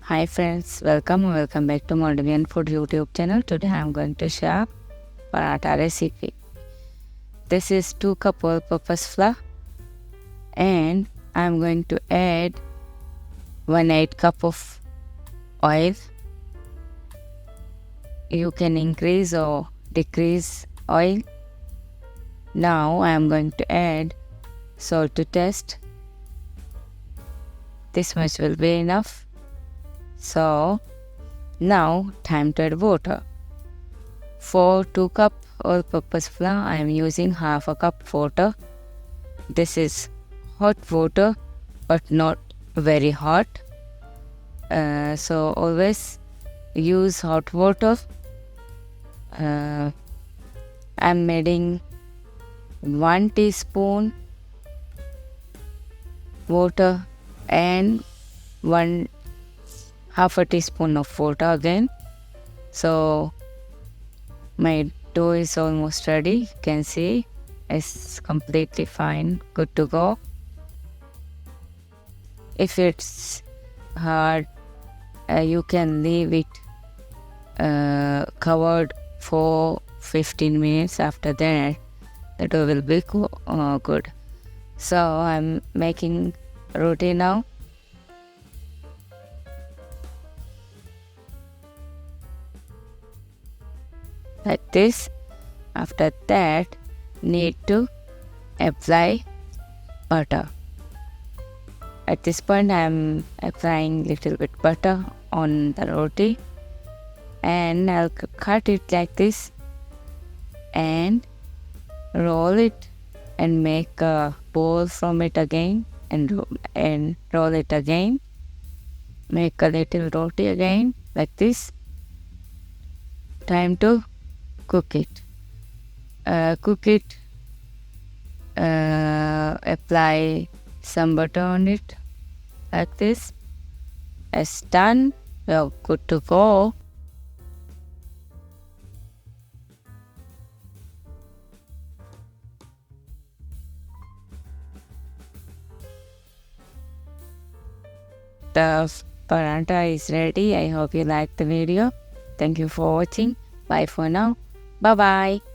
Hi friends, welcome back to Maldivian Food YouTube channel. Today I am going to share paratha recipe. This is 2 cup all-purpose flour and I am going to add 1/8 cup of oil. You can increase or decrease oil. Now I am going to add salt to taste. This much will be enough. So now time to add water. For 2 cup all-purpose flour, I am using half a cup water. This is hot water, but not very hot. So always use hot water. I'm adding 1 teaspoon water and half a teaspoon of water again. So my dough is almost ready. You can see it's completely fine, good to go. If it's hard, you can leave it covered for 15 minutes. After that, the dough will be good. So I'm making roti now. Like this. After that, need to apply butter. At this point I am applying little bit butter on the roti and I'll cut it like this and roll it and make a ball from it again and roll it again. Make a little roti again like this. Time to cook it. Apply some butter on it like this. It's done. You're good to go. The paratha is ready. I hope you liked the video. Thank you for watching. Bye for now. Bye bye.